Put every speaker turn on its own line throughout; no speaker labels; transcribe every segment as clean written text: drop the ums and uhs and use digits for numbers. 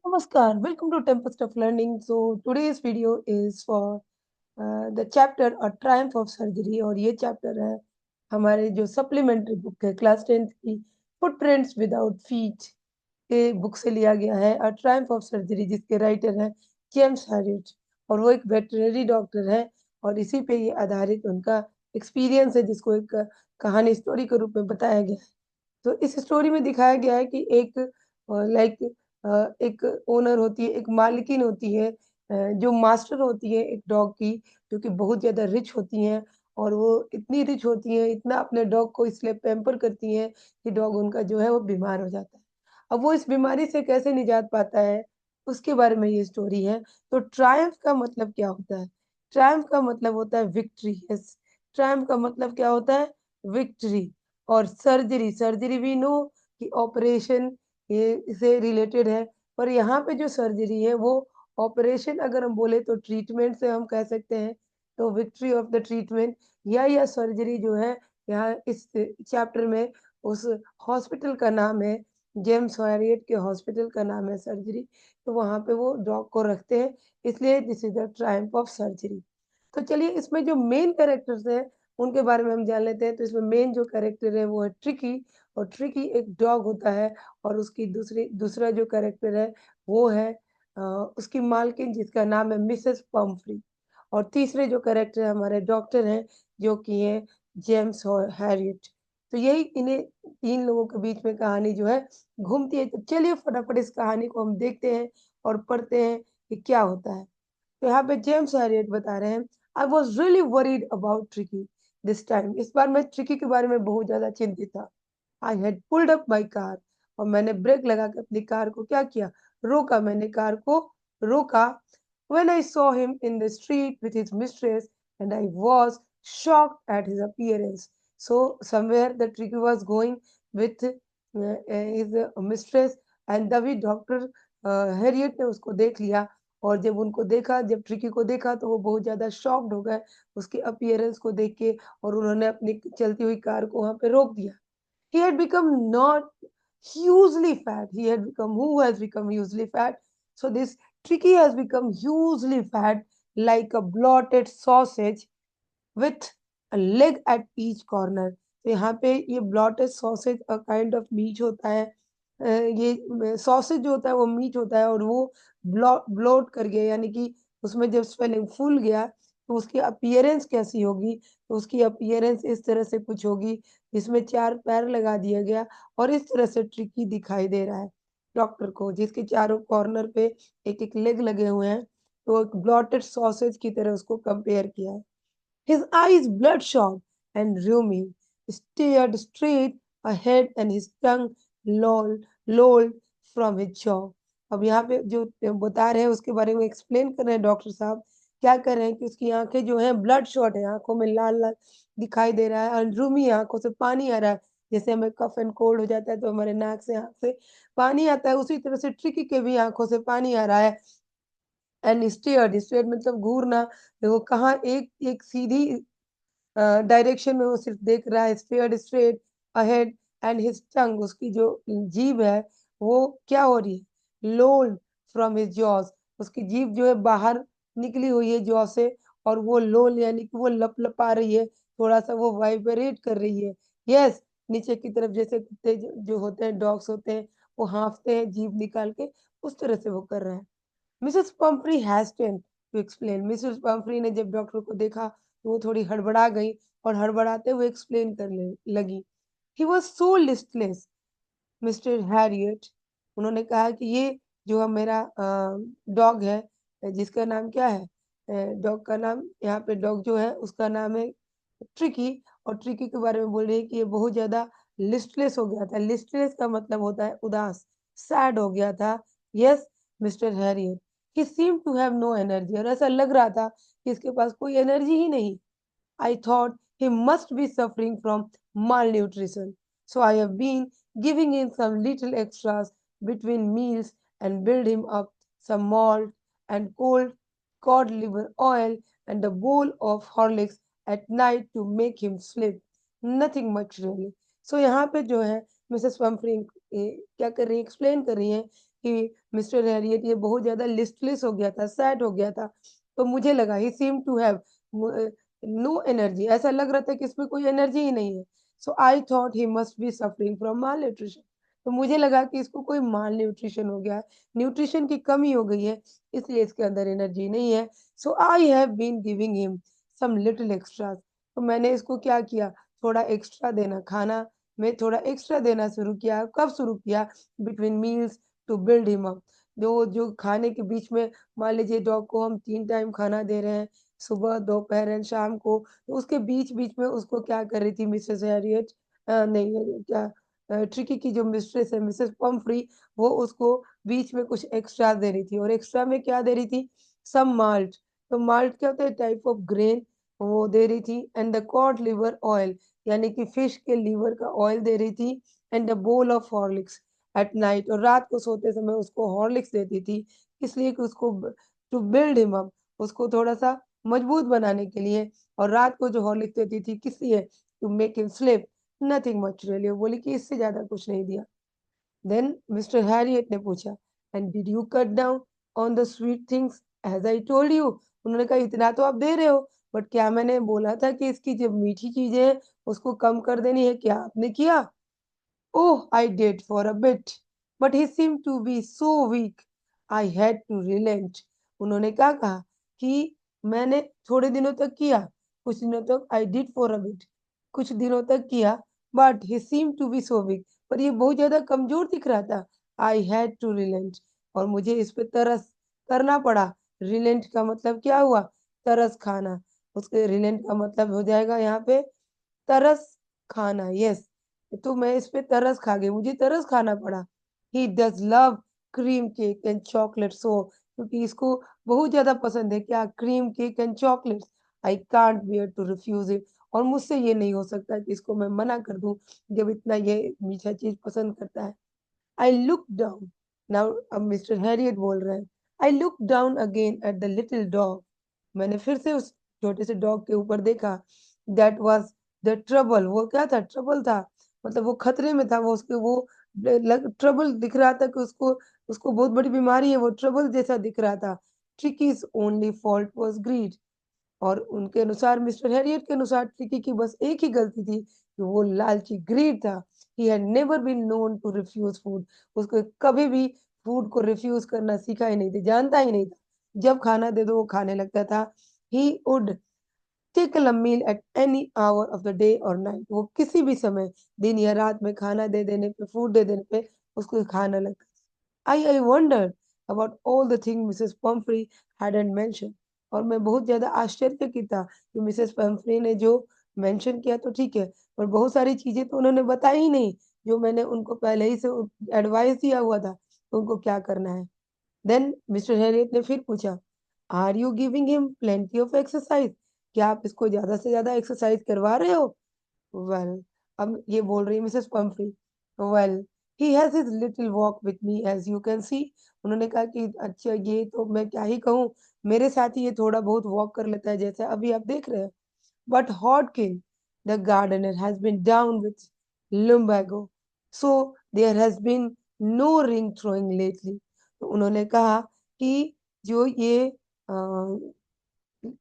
Namaskar, welcome to Tempest of Learning. So today's video is for the chapter A Triumph of Surgery और ये chapter है हमारे जो supplementary book है class 10th की footprints without feet के book से लिया गया है अ ट्रायम्फ ऑफ सर्जरी जिसके राइटर हैं जेम्स हैरियट और वो एक वेटरनरी डॉक्टर है और इसी पे ये आधारित उनका एक्सपीरियंस है जिसको एक कहानी स्टोरी के रूप में बताया गया है। तो इस स्टोरी में दिखाया गया है कि एक लाइक एक ओनर होती है, एक मालकिन होती है जो मास्टर होती है एक डॉग की, जो कि बहुत ज़्यादा रिच होती हैं और वो इतनी रिच होती हैं, इतना अपने डॉग को इसलिए पैम्पर करती हैं कि डॉग उनका जो है वो बीमार हो जाता है। अब वो इस बीमारी से कैसे निजात पाता है, उसके बारे में ये स्टोरी है। तो ट्रायम्फ का मतलब क्या होता है? ट्रायम्फ का मतलब होता है विक्ट्री। यस, ट्रायम्फ का मतलब क्या होता है? विक्ट्री। और सर्जरी, सर्जरी वी नो कि ऑपरेशन ये से रिलेटेड है, पर यहाँ पे जो सर्जरी है वो ऑपरेशन अगर हम बोले तो ट्रीटमेंट से हम कह सकते हैं, तो विक्ट्री ऑफ द ट्रीटमेंट या सर्जरी जो है यहाँ इस चैप्टर में उस हॉस्पिटल का नाम है, जेम्स हैरियट के हॉस्पिटल का नाम है सर्जरी, तो वहाँ पे वो डॉग को रखते हैं, इसलिए this is the Triumph of surgery. तो चलिए इसमें जो मेन कैरेक्टर्स हैं उनके बारे में हम जान लेते हैं। तो इसमें मेन जो कैरेक्टर है वो है ट्रिकी और ट्रिकी एक डॉग होता है और उसकी दूसरा जो कैरेक्टर है वो है उसकी मालकिन जिसका नाम है मिसेस पम्फ्री और तीसरे जो कैरेक्टर हमारे डॉक्टर हैं जो कि हैं जेम्स और हैरियट। तो यही इन्हें 3 लोगों के बीच में कहानी जो है घूमती है। तो चलिए फटाफट इस कहानी को हम देखते हैं और पढ़ते हैं कि क्या होता है। तो यहाँ पे जेम्स हैरियट बता रहे हैं, I was really worried about tricky this time. इस बार मैं ट्रिकी के बारे में बहुत ज्यादा चिंतित था। I had pulled up my car और मैंने ब्रेक लगा के अपनी कार को क्या किया, रोका। मैंने कार को रोका। When I saw him in the street with his mistress and I was shocked at his appearance. So somewhere the tricky was going with his mistress and तभी डॉक्टर हैरियट ने उसको देख लिया और जब उनको देखा, जब ट्रिकी को देखा तो वो बहुत ज़्यादा शॉक्ड हो गए उसके अपीयरेंस को देख के और उन्होंने अपनी चलती हुई कार को वहाँ पे रोक दिया। He had become not hugely fat. He had become who has become hugely fat. So this Tricky has become hugely fat like a bloated sausage with a leg at each corner। तो यहाँ पे ये blotted sausage a kind of meat होता है। ये sausage जो होता है वो मीट होता है और वो ब्लोट कर गया यानी कि उसमें जब स्वेलिंग फूल गया तो उसकी अपीयरेंस कैसी होगी, तो उसकी अपीयरेंस इस तरह से कुछ होगी जिसमें 4 पैर लगा दिया गया और इस तरह से ट्रिकी दिखाई दे रहा है डॉक्टर को, जिसके चारों कॉर्नर पे एक-एक लेग लगे हुए हैं। तो एक ब्लॉटेड सॉसेज की तरह उसको कंपेयर किया है। His eyes, bloodshot and rheumy, stared straight ahead and his tongue lolled from his jaw। अब यहाँ पे जो बता रहे हैं उसके बारे में एक्सप्लेन कर रहे हैं डॉक्टर साहब। क्या कर रहे हैं कि उसकी आँखें जो हैं ब्लड शॉट है, आँखों में लाल-लाल दिखाई दे रहा है और रूमी आँखों से पानी आ रहा है। जैसे हमें कफ एंड कोल्ड हो जाता है तो हमारे नाक से, आँख से पानी आता है, उसी तरह से ट्रिकी के भी आँखों से पानी आ रहा है। एंड स्टेयर्ड, स्टेयर्ड मतलब घूरना, वो कहाँ एक एक सीधी डायरेक्शन में वो सिर्फ देख रहा है, stared straight ahead and his टंग, उसकी जो जीभ है वो क्या हो रही है, लोल्ड फ्रॉम हिज जॉज, उसकी जीभ जो है बाहर निकली हुई है जॉ से और वो लोल यानी कि वो लपलपा रही है, थोड़ा सा वो वाइब्रेट कर रही है। यस, नीचे की तरफ जैसे कुत्ते जो होते हैं, डॉग्स होते हैं, वो हाँफते हैं जीभ निकाल के, उस तरह से वो कर रहा है। Mrs Pumphrey hastened to explain. Mrs Pumphrey ने जब डॉक्टर को देखा तो वो थोड़ी हड़बड़ा गई और हड़बड़ाते हुए एक्सप्लेन करने लगी। He was so listless mister Harriet. उन्होंने कहा कि ये जो मेरा डॉग है, जिसका नाम क्या है, डॉग का नाम यहाँ पे डॉग जो है उसका नाम है ट्रिकी और ट्रिकी के बारे में बोल रही है कि ये बहुत ज्यादा लिस्टलेस हो गया था। लिस्टलेस का मतलब होता है उदास, सैड हो गया था। Yes mister Harriet, he seem to have no energy, और ऐसा लग रहा था कि इसके पास कोई एनर्जी ही नहीं। I thought he must be suffering from malnutrition. So I have been giving him some little extras between meals and build him up some malt and cold cod liver oil and a bowl of Horlicks at night to make him sleep. Nothing much really. So यहाँ पे जो है Mrs पंफरी क्या कर रही है, explain कर रही हैं कि मिस्टर हैरियट ये बहुत ज़्यादा लिस्टलेस हो गया था, सैड हो गया था। तो मुझे लगा he seemed to have no energy, ऐसा लग रहा था कि इसमें कोई एनर्जी ही नहीं है। So I thought he must be suffering from malnutrition. तो मुझे लगा कि इसको कोई मालन्यूट्रिशन हो गया है, न्यूट्रिशन की कमी हो गई है, इसलिए इसके अंदर एनर्जी नहीं है। So I have been giving him some little extras. तो मैंने इसको क्या किया, थोड़ा एक्स्ट्रा देना, खाना में थोड़ा एक्स्ट्रा देना शुरू किया। कब शुरू किया? Between meals to build him up. जो खाने के बीच में, मान लीजिए डॉग को हम 3 टाइम खाना दे रहे हैं, सुबह, दोपहर एंड शाम को, तो उसके बीच-बीच में उसको क्या कर रही थी मिसेस हैरियट, नहीं क्या, ट्रिकी की जो मिस्ट्रेस है मिसेस पम्फ्री, वो उसको बीच में कुछ एक्स्ट्रा दे रही थी और एक्स्ट्रा में क्या दे रही थी? सम माल्ट। तो माल्ट क्या होता है? टाइप ऑफ ग्रेन, वो दे रही थी। And the cod liver oil, यानी कि फिश के लीवर का ऑयल दे रही थी। And a bowl of Horlicks at night, और रात को सोते समय उसको हॉर्लिक्स देती थी, इसलिए कि उसको टू बिल्ड हिम अप, उसको थोड़ा-सा मजबूत बनाने के लिए। और रात को जो हॉर्लिक्स देती थी किस लिए? To make him sleep, nothing much really, वो बोली कि इससे ज़्यादा कुछ नहीं दिया। देन मिस्टर हैरियट ने पूछा, and did you cut down on the sweet things as I told you? उन्होंने कहा इतना तो आप दे रहे हो, बट क्या मैंने बोला था कि इसकी जो मीठी चीज़ें हैं उसको कम कर देनी है, क्या आपने किया? Oh, I did for a bit, but he seemed to be so weak. I had to relent. उन्होंने क्या कहा कि मैंने थोड़े दिनों तक किया, कुछ दिनों तक I did for a bit, कुछ दिनों तक किया, but he seemed to be so weak. पर ये बहुत ज़्यादा कमज़ोर दिख रहा था। I had to relent, और मुझे इस पे तरस करना पड़ा। relent का मतलब क्या हुआ? तरस खाना। उसके relent का मतलब हो जाएगा यहाँ पे तरस खाना, यस। तो मैं इस पे तरस खा गई, मुझे तरस खाना पड़ा। He does love cream cake and chocolate so, क्योंकि इसको बहुत ज़्यादा पसंद है क्या? Cream cake and chocolates. I can't bear to refuse it, और मुझसे ये नहीं हो सकता कि इसको मैं मना कर दूँ, जब इतना ये मीठा चीज़ पसंद करता है। I looked down. Now अब मिस्टर हैरियट बोल रहे हैं। I looked down again at the little dog. मैंने फिर से उस छोटे से डॉग के ऊपर देखा। That was the trouble. वो क्या था? ट्रबल था। मतलब वो खतरे में था। वो उसके वो ट्रबल दिख रहा था कि उसको उसको बहुत बड़ी बीमारी है। वो ट्रबल जैसा दिख रहा था। Tricky's only fault was greed. और उनके अनुसार, मिस्टर हैरियट के अनुसार, ट्रिकी की बस एक ही गलती थी कि वो लालची ग्रीड था। He had never been known to refuse food. उसको कभी भी फूड को रिफ्यूज करना सीखा ही नहीं था, जानता ही नहीं था। जब खाना दे दो वो खाने लगता था। He would tackle a meal at any hour of the day और नाइट। वो किसी भी समय, दिन या रात में खाना दे देने पे, फूड दे देने पे उसको खाना लगता। I wondered about all the things Mrs Pomfrey hadn't mentioned, और मैं बहुत ज़्यादा आश्चर्यचकित था कि मिसेस पम्फ्री ने जो मेंशन किया तो ठीक है, पर बहुत सारी चीज़ें तो उन्होंने बताई ही नहीं, जो मैंने उनको पहले ही से एडवाइस दिया हुआ था, तो उनको क्या करना है। देन मिस्टर हैरियट ने फिर पूछा, are you giving him plenty of exercise? क्या आप इसको ज़्यादा से ज़्यादा एक्सरसाइज करवा रहे हो? वेल, अब ये बोल रही है Mrs Pomfrey, well, he has his little walk with me as you can see. उन्होंने कहा कि अच्छा, ये तो मैं क्या ही कहूँ, मेरे साथ ही ये थोड़ा बहुत वॉक कर लेता है, जैसे अभी आप देख रहे हैं। But Hodgkin, the gardener, has been down with lumbago, so there has been no ring throwing lately. तो उन्होंने कहा कि जो अ,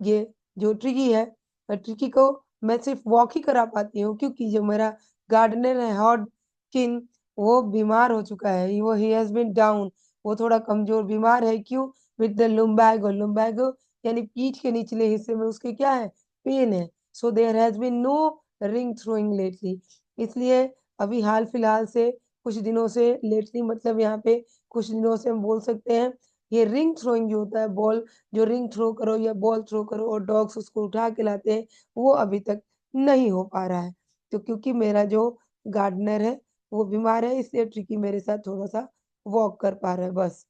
ये जो ट्रिकी है, ट्रिकी को मैं सिर्फ वॉक ही करा पाती हूँ, क्योंकि जो मेरा गार्डनर है हॉडकिन, वो बीमार हो चुका है। वो ही हैज़ बीन डाउन, वो थोड़ा कमज़ोर बीमार है। क्यों? विद द लुम्बैगो, लुम्बैगो यानी पीठ के निचले हिस्से में उसके क्या है? पेन है। So there has been no ring throwing lately, इसलिए अभी हाल-फिलहाल से, कुछ दिनों से, लेटली मतलब यहाँ पे कुछ दिनों से हम बोल सकते हैं, ये रिंग थ्रोइंग जो होता है, बॉल जो रिंग थ्रो करो या बॉल थ्रो करो और डॉग्स उसको उठा के लाते हैं, वो अभी तक नहीं हो पा रहा है। तो क्योंकि मेरा जो गार्डनर है वो बीमार है, इसलिए ट्रिकी मेरे साथ थोड़ा-सा वॉक कर पा रहा है बस।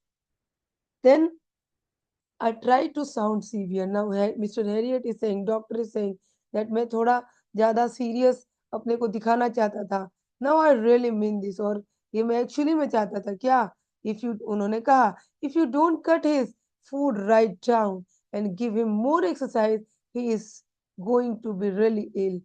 Then I try to sound severe. Now Mr. Harriet is saying, doctor is saying that मैं थोड़ा ज़्यादा सीरियस अपने को दिखाना चाहता था। Now I really mean this, और ये मैं एक्चुअली में चाहता था क्या? इफ यू, उन्होंने कहा, if you don't cut his food right down and give him more exercise, he is going to be really ill.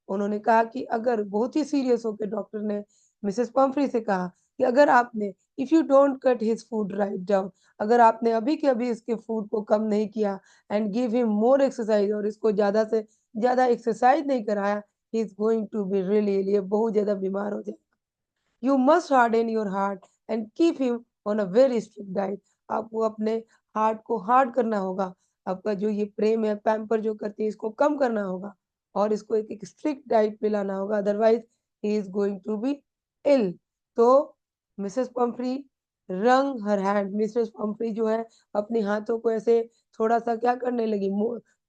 उन्होंने कहा कि अगर, बहुत ही सीरियस होकर डॉक्टर ने मिसेस पम्फ्री से कहा कि अगर आपने if you don't cut his food right down, अगर आपने अभी के अभी इसके फूड को कम नहीं किया and give him more exercise, और इसको ज़्यादा से ज़्यादा एक्सरसाइज नहीं कराया, he is going to be really ill, ये बहुत ज़्यादा बीमार हो जाएगा। You must harden your heart and keep him on a very strict diet, आपको अपने हार्ट को हार्ड करना होगा, आपका जो ये प्रेम है, पैम्पर जो करती है, इसको कम करना होगा और इसको एक स्ट्रिक्ट डाइट पे लाना होगा, otherwise he is going to be ill. तो मिसेस पंफ्री रंग हर हैंड, मिसेस पंफ्री जो है अपने हाथों को ऐसे थोड़ा सा क्या करने लगी,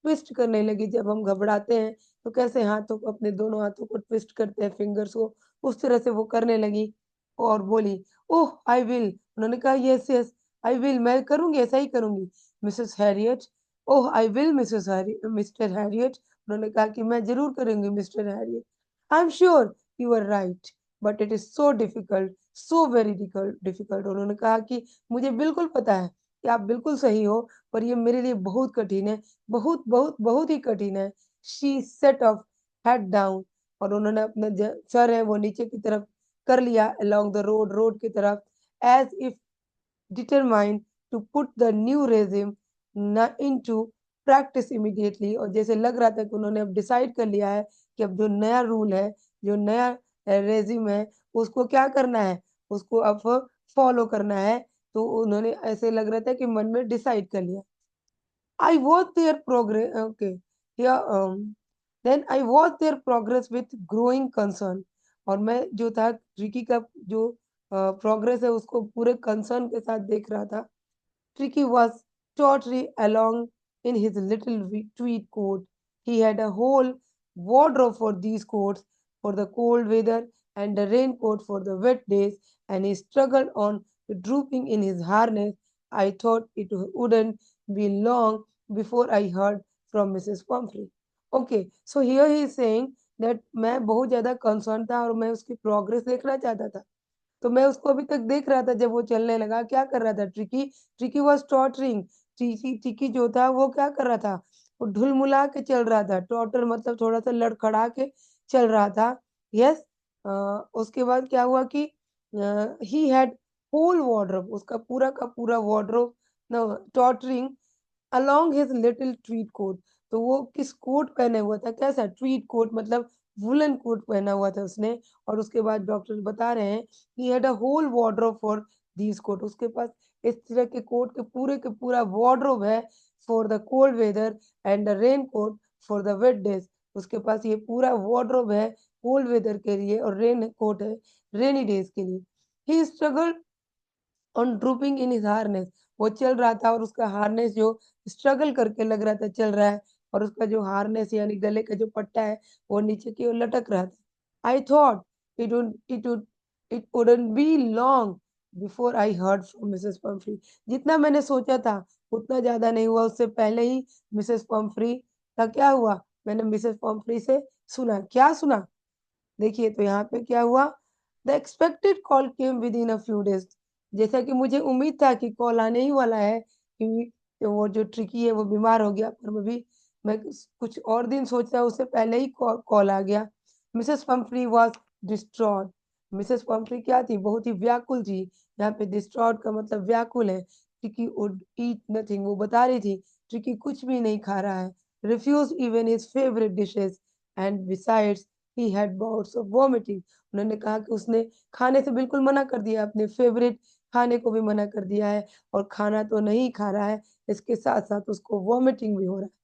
ट्विस्ट करने लगी। जब हम घबराते हैं तो कैसे हाथों को, अपने दोनों हाथों को ट्विस्ट करते हैं, फिंगर्स को, उस तरह से वो करने लगी और बोली, ओह आई विल, उन्होंने कहा यस यस आई विल, मैं करूंगी, ऐसा ही करूंगी। Mrs Harriet, oh I will Mrs mister Harriet, उन्होंने कहा कि मैं जरूर करूंगी mister Harriet. I am sure you are right but it is so difficult, so very difficult, उन्होंने कहा कि मुझे बिल्कुल पता है कि आप बिल्कुल सही हो, पर ये मेरे लिए बहुत कठिन है, बहुत बहुत बहुत ही कठिन है। She said of head down, और उन्होंने अपना सर है वो नीचे की तरफ कर लिया, अलोंग द रोड, रोड की तरफ, as if determined to put the new regime न इनटू प्रैक्टिस इमीडिएटली, और जैसे लग रहा था कि उन्होंने अब डिसाइड कर लिया है कि अब जो नया रूल है, जो नया रेजिम है, उसको क्या करना है, उसको अब फॉलो करना है। तो उन्होंने ऐसे लग रहा था कि मन में डिसाइड कर लिया। I watched their progress. Okay, yeah. Then I watched their progress with growing concern. और मैं जो था रिकी का जो प्रोग्रेस है उसको पूरे कंसर्न के साथ देख रहा था। Tricky was totally along in his little tweed coat. He had a whole wardrobe for these coats for the cold weather and a raincoat for the wet days, and he struggled on drooping in his harness. I thought it wouldn't be long before I heard from Mrs. Pumphrey. Okay, so here he is saying that मैं बहुत ज़्यादा concern था और मैं उसकी progress देखना चाहता था। तो मैं उसको अभी तक देख रहा था जब वो चलने लगा, क्या कर रहा था Tricki, Tricki was tottering, Tricki Tricki जो था वो क्या कर रहा था, वो ढुलमुला के चल रहा था, टॉटर मतलब थोड़ा-सा लड़खड़ा के चल रहा था। यस, उसके बाद क्या हुआ कि ही हैड होल वार्डरोब, उसका पूरा का पूरा वार्डरोब न tottering along his little tweed coat, तो वो किस कोट पहने हुआ था, कैसा ट्वीड कोट मतलब वूलन कोट पहना हुआ था उसने। और उसके बाद डॉक्टर बता रहे हैं he had a whole wardrobe for these coat, उसके पास इस तरह के कोट के पूरा वार्डरोब है for the cold weather and the rain coat for the wet days, उसके पास ये पूरा वार्डरोब है कोल्ड वेदर के लिए और रेन कोट है रेनी डेज के लिए। He struggle on drooping in his harness, वो चल रहा था और उसका हार्नेस जो स्ट्रगल करके लग रहा था चल रहा है, और उसका जो हार्नेस यानी गले का जो पट्टा है वो नीचे की ओर लटक रहा था। आई thought it would it would it wouldn't be long before I heard from Mrs Pomfrey, जितना मैंने सोचा था उतना ज्यादा नहीं हुआ, उससे पहले ही मिसेस पम्फ्री का क्या हुआ, मैंने मिसेस पम्फ्री से सुना, क्या सुना, देखिए तो यहाँ पे क्या हुआ, the expected call came with in a few days, जैसा कि मुझे उम्मीद था कि कॉल आने ही वाला है कि वो जो ट्रिकी है वो बीमार हो गया, पर मैं कुछ और दिन सोच रहा उससे पहले ही कॉल आ गया। Mrs Pomfrey was distraught, Mrs Pomfrey क्या थी, बहुत ही व्याकुल थी। यहाँ पे डिस्ट्रॉट का मतलब व्याकुल है। ट्रिकी वुड ईट नथिंग, वो बता रही थी ट्रिकी कुछ भी नहीं खा रहा है, refuse even his favourite dishes and besides he had bouts of vomiting, उन्होंने कहा कि उसने खाने से बिल्कुल मना कर दिया, अपने फेवरेट खाने को भी मना कर दिया है, और खाना तो नहीं खा रहा है, इसके साथ-साथ उसको वॉमिटिंग भी हो रहा है।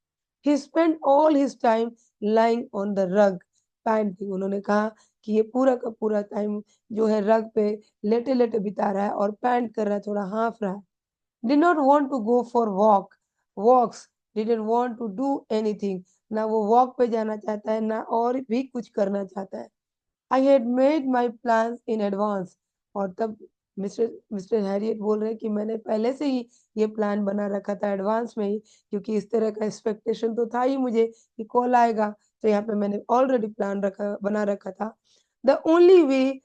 ही spent all his time lying on the rug painting, उन्होंने कहा कि ये पूरा का पूरा टाइम जो है रग पे लेटे-लेटे बिता रहा है और पैंट कर रहा है, थोड़ा हाँफ रहा है। Did not want to go for walks, didn't want to do anything, ना वो वॉक पे जाना चाहता है ना और भी कुछ करना चाहता है। I had made my plans in advance, और तब मिस्टर मिस्टर हैरियट बोल रहे हैं कि मैंने पहले से ही ये प्लान बना रखा था एडवांस में ही, क्योंकि इस तरह का एक्सपेक्टेशन तो था ही मुझे कि कॉल आएगा, तो यहाँ पे मैंने ऑलरेडी प्लान बना रखा था। The only way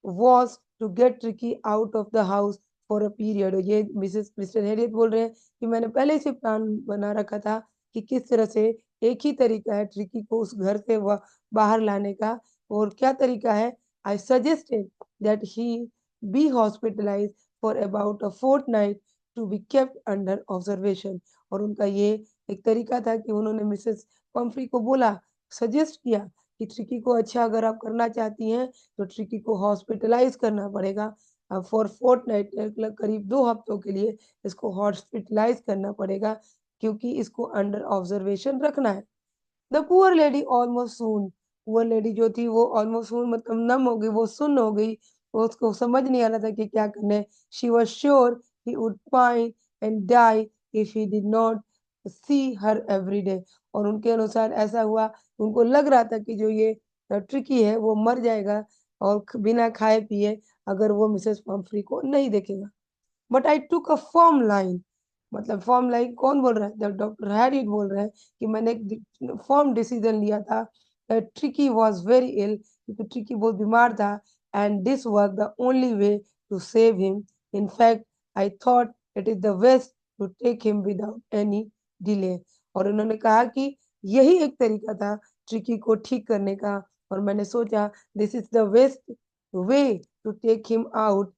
was to get Ricky out of the house for a period, ये मिसेस मिस्टर हैरियट बोल रहे हैं कि मैंने पहले से प्लान बना रखा था कि किस तरह से एक ही तरीका है ट्रिकी को उस घर से बाहर लाने का, और क्या तरीका है, I suggested that he be hospitalized for about a fortnight to be kept under observation। और उनका ये एक तरीका था कि उन्होंने मिसेस पम्फ्री को बोला, सजेस्ट किया कि ट्रिकी को अच्छा अगर आप करना चाहती हैं तो ट्रिकी को हॉस्पिटलाइज करना पड़ेगा फॉर फोर्टनाइट, करीब 2 हफ्तों के लिए इसको हॉस्पिटलाइज करना पड़ेगा क्योंकि इसको अंडर ऑब्जर्वेशन रखना है। The poor lady almost soon, poor lady जो थी वो ऑलमोस्ट सून मतलब नम हो गई, वो सुन्न हो गई, वो उसको समझ नहीं आ रहा था कि क्या करना है। She was sure he would pine and die if he did not see her every day. और उनके अनुसार ऐसा हुआ, उनको लग रहा था कि जो ये ट्रिकी है वो मर जाएगा और बिना खाए पिए अगर वो मिसेस पम्फ्री को नहीं देखेगा। बट आई टूक अ फर्म लाइन, मतलब फर्म लाइन कौन बोल रहा है? जब डॉक्टर हैरिड बोल रहे हैं कि मैंने एक फर्म डिसीजन लिया था। ट्रिकी वाज वेरी इल, क्योंकि ट्रिकी बहुत बीमार था, and this was the only way to save him. In fact I thought it is the best to take him without any delay. और उन्होंने कहा कि यही एक तरीका था ट्रिकी को ठीक करने का, और मैंने सोचा this is the best way to take him out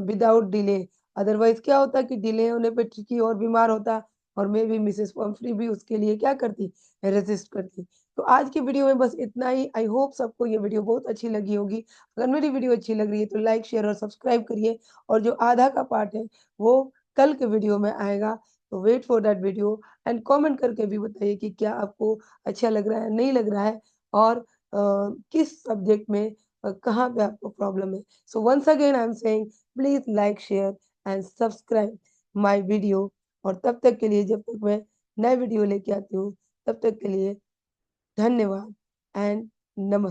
without delay. Otherwise क्या होता कि डिले होने पे ट्रिकी और बीमार होता और मैं भी मिसेस पम्फ्री भी उसके लिए क्या करती, रेजिस्ट करती। तो आज की वीडियो में बस इतना ही। आई होप सबको ये वीडियो बहुत अच्छी लगी होगी। अगर मेरी वीडियो अच्छी लग रही है तो लाइक शेयर और सब्सक्राइब करिए, और जो आधा का पार्ट है वो कल के वीडियो में आएगा। तो wait for that video and comment करके भी बताइए कि क्या आपको अच्छा लग रहा है, नहीं लग रहा है, और किस सब्जेक्ट में कहाँ पे आपको प्रॉब्लम है। So once again I am saying please like share and subscribe my video. और तब तक के लिए, जब तक मैं नए वीडियो लेके आती हूँ, तब तक के लिए धन्यवाद एंड नमस्कार।